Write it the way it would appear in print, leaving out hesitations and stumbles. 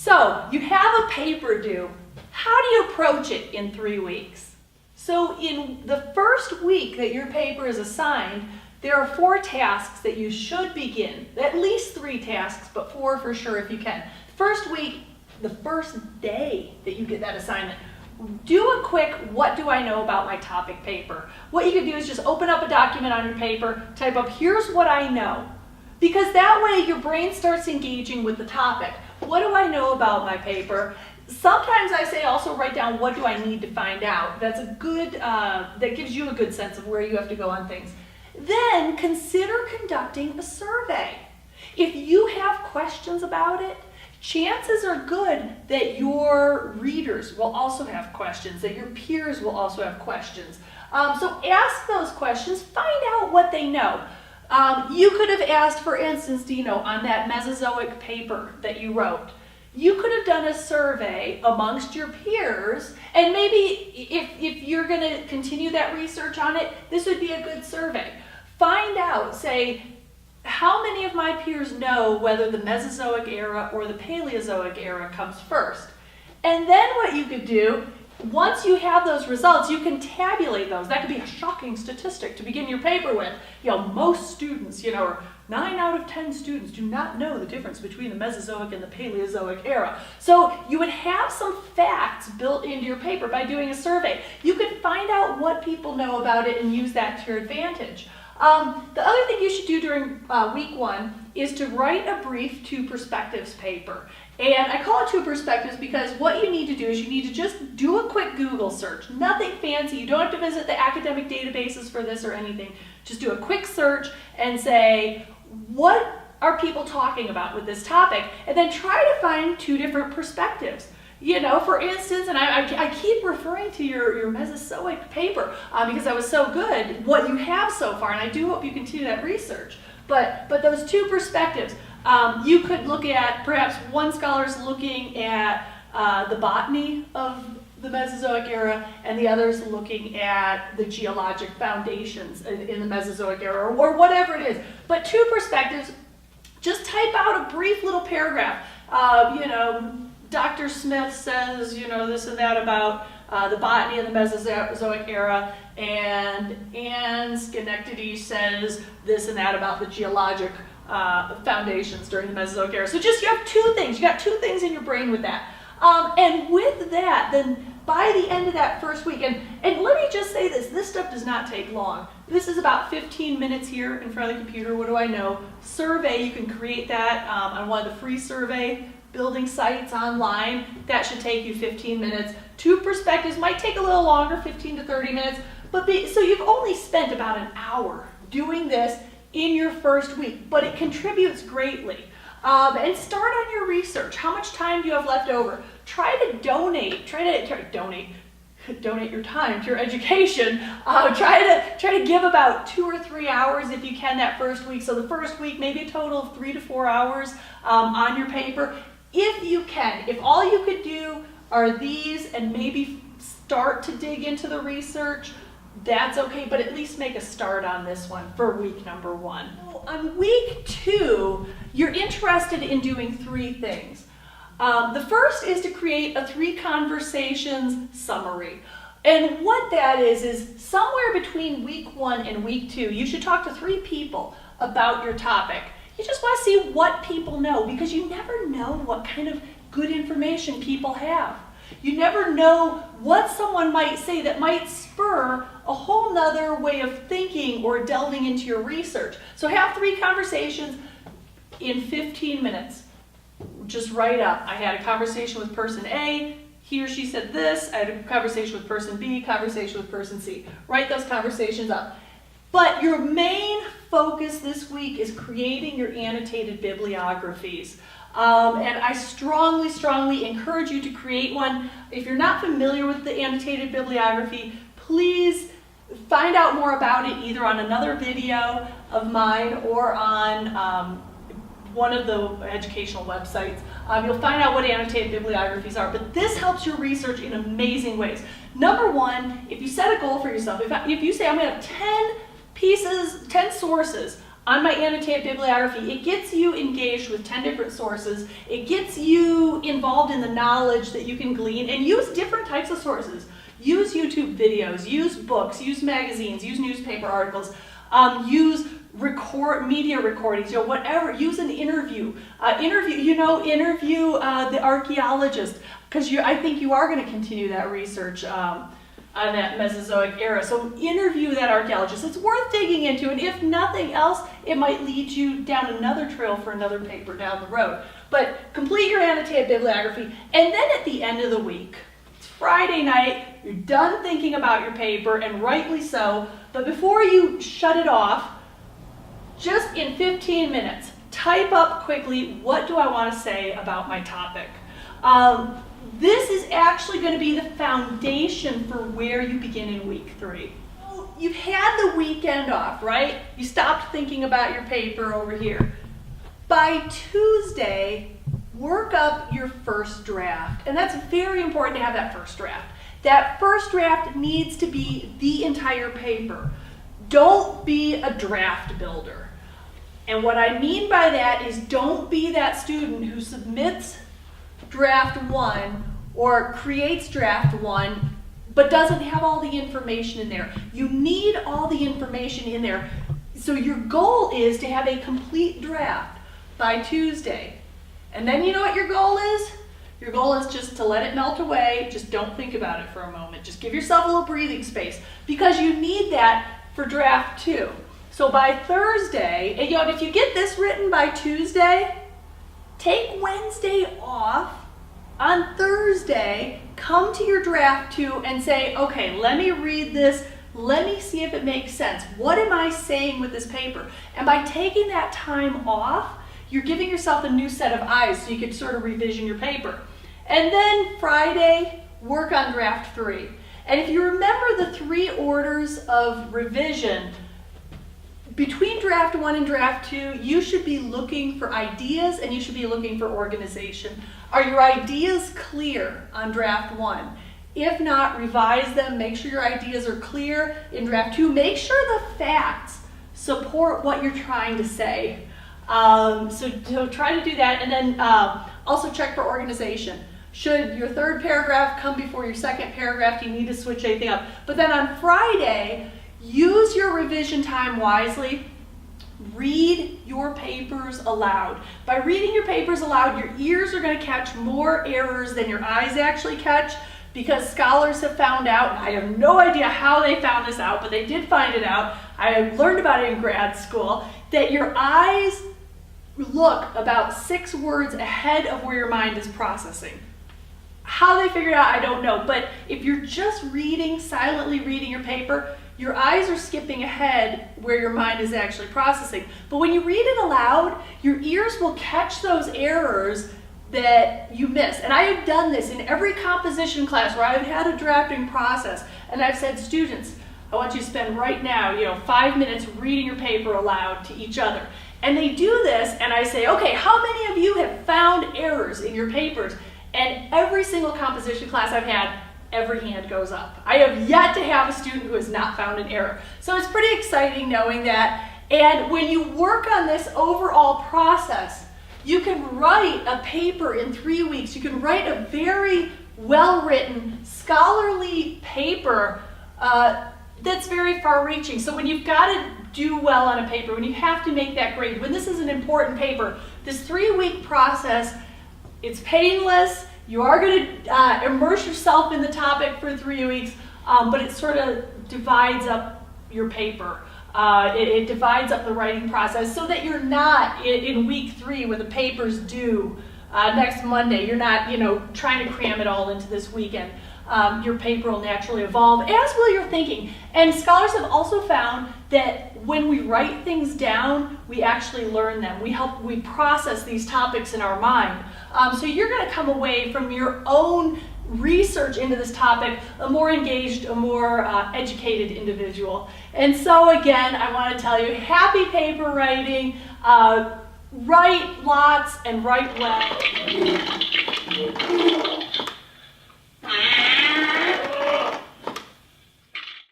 So you have a paper due. How do you approach it in 3 weeks? So in the first week that your paper is assigned, there are 4 tasks that you should begin. At least 3 tasks, but 4 for sure if you can. First week, the first day that you get that assignment, do a quick, what do I know about my topic paper? What you can do is just open up a document on your paper, type up, here's what I know. Because that way your brain starts engaging with the topic. What do I know about my paper? Sometimes I say also write down what do I need to find out. That's a good, that gives you a good sense of where you have to go on things. Then consider conducting a survey. If you have questions about it, chances are good that your readers will also have questions, that your peers will also have questions. So ask those questions, find out what they know. You could have asked, for instance, Dino, on that Mesozoic paper that you wrote, you could have done a survey amongst your peers, and maybe if you're going to continue that research on it, this would be a good survey. Find out, say, how many of my peers know whether the Mesozoic era or the Paleozoic era comes first? And then what you could do, once you have those results, you can tabulate those. That could be a shocking statistic to begin your paper with. Most students, or 9 out of 10 students do not know the difference between the Mesozoic and the Paleozoic era. So you would have some facts built into your paper by doing a survey. You could find out what people know about it and use that to your advantage. The other thing you should do during week 1 is to write a brief 2 perspectives paper. And I call it 2 perspectives because what you need to do is you need to just do a quick Google search. Nothing fancy. You don't have to visit the academic databases for this or anything. Just do a quick search and say, what are people talking about with this topic? And then try to find 2 different perspectives. For instance, and I keep referring to your Mesozoic paper because that was so good, what you have so far, and I do hope you continue that research. But those 2 perspectives, you could look at, perhaps one scholar's looking at the botany of the Mesozoic era, and the other's looking at the geologic foundations in the Mesozoic era, or whatever it is. But 2 perspectives, just type out a brief little paragraph. Dr. Smith says, this and that about the botany of the Mesozoic era, and Anne Schenectady says this and that about the geologic foundations during the Mesozoic era. So you have 2 things. You got 2 things in your brain with that. And with that, then by the end of that first week, and let me just say this stuff does not take long. This is about 15 minutes here in front of the computer. What do I know? Survey, you can create that on one of the free survey building sites online. That should take you 15 minutes. 2 perspectives might take a little longer, 15 to 30 minutes, so you've only spent about an hour doing this in your first week, but it contributes greatly. And start on your research. How much time do you have left over? Try to donate your time to your education. Try to give about 2 or 3 hours if you can that first week. So the first week, maybe a total of 3 to 4 hours on your paper. If you can, if all you could do are these and maybe start to dig into the research, that's okay, but at least make a start on this one for week number 1. On week 2, you're interested in doing 3 things. The first is to create a 3 conversations summary. And what that is somewhere between week 1 and week 2, you should talk to 3 people about your topic. You just want to see what people know, because you never know what kind of good information people have. You never know what someone might say that might spur a whole nother way of thinking or delving into your research. So have 3 conversations in 15 minutes. Just write up. I had a conversation with person A, he or she said this. I had a conversation with person B, conversation with person C. Write those conversations up. But your main focus this week is creating your annotated bibliographies. And I strongly, strongly encourage you to create one. If you're not familiar with the annotated bibliography, please find out more about it either on another video of mine or on one of the educational websites. You'll find out what annotated bibliographies are, but this helps your research in amazing ways. Number 1, if you set a goal for yourself, if you say I'm going to have 10 sources on my annotated bibliography, it gets you engaged with 10 different sources. It gets you involved in the knowledge that you can glean, and use different types of sources. Use YouTube videos, use books, use magazines, use newspaper articles, use media recordings, whatever. Use an interview. Interview the archaeologist, because I think you are going to continue that research on that Mesozoic era. So interview that archaeologist. It's worth digging into, and if nothing else, it might lead you down another trail for another paper down the road. But complete your annotated bibliography, and then at the end of the week, it's Friday night, you're done thinking about your paper, and rightly so, but before you shut it off, just in 15 minutes, type up quickly, what do I want to say about my topic? This is actually going to be the foundation for where you begin in week 3. You've had the weekend off, right? You stopped thinking about your paper over here. By Tuesday, work up your first draft. And that's very important to have that first draft. That first draft needs to be the entire paper. Don't be a draft builder. And what I mean by that is, don't be that student who submits draft 1 or creates draft 1 but doesn't have all the information in there. You need all the information in there. So your goal is to have a complete draft by Tuesday. And then you know what your goal is? Your goal is just to let it melt away. Just don't think about it for a moment. Just give yourself a little breathing space, because you need that for draft 2. So by Thursday, and if you get this written by Tuesday, take Wednesday off. On Thursday, come to your draft 2 and say, okay, let me read this. Let me see if it makes sense. What am I saying with this paper? And by taking that time off, you're giving yourself a new set of eyes so you can sort of revision your paper. And then Friday, work on draft 3. And if you remember the 3 orders of revision, between draft 1 and draft 2, you should be looking for ideas and you should be looking for organization. Are your ideas clear on draft 1? If not, revise them. Make sure your ideas are clear in draft 2. Make sure the facts support what you're trying to say. So try to do that, and then also check for organization. Should your third paragraph come before your second paragraph? Do you need to switch anything up? But then on Friday, use your revision time wisely. Read your papers aloud. By reading your papers aloud, your ears are going to catch more errors than your eyes actually catch, because scholars have found out, and I have no idea how they found this out, but they did find it out. I learned about it in grad school, that your eyes look about 6 words ahead of where your mind is processing. How they figured it out, I don't know, but if you're just reading, silently reading your paper, your eyes are skipping ahead where your mind is actually processing. But when you read it aloud, your ears will catch those errors that you miss. And I have done this in every composition class where I've had a drafting process, and I've said, students, I want you to spend right now, 5 minutes reading your paper aloud to each other. And they do this, and I say, okay, how many of you have found errors in your papers? And every single composition class I've had, every hand goes up. I have yet to have a student who has not found an error. So it's pretty exciting knowing that. And when you work on this overall process, you can write a paper in 3 weeks. You can write a very well-written, scholarly paper that's very far-reaching. So when you've got to do well on a paper, when you have to make that grade, when this is an important paper, this 3-week process, it's painless. You are going to immerse yourself in the topic for 3 weeks, but it sort of divides up your paper. It divides up the writing process so that you're not in week 3 when the paper's due next Monday. You're not, trying to cram it all into this weekend. Your paper will naturally evolve, as will your thinking. And scholars have also found that when we write things down, we actually learn them. We process these topics in our mind. So you're going to come away from your own research into this topic a more engaged, a more educated individual. And so again, I want to tell you, happy paper writing. Write lots and write well.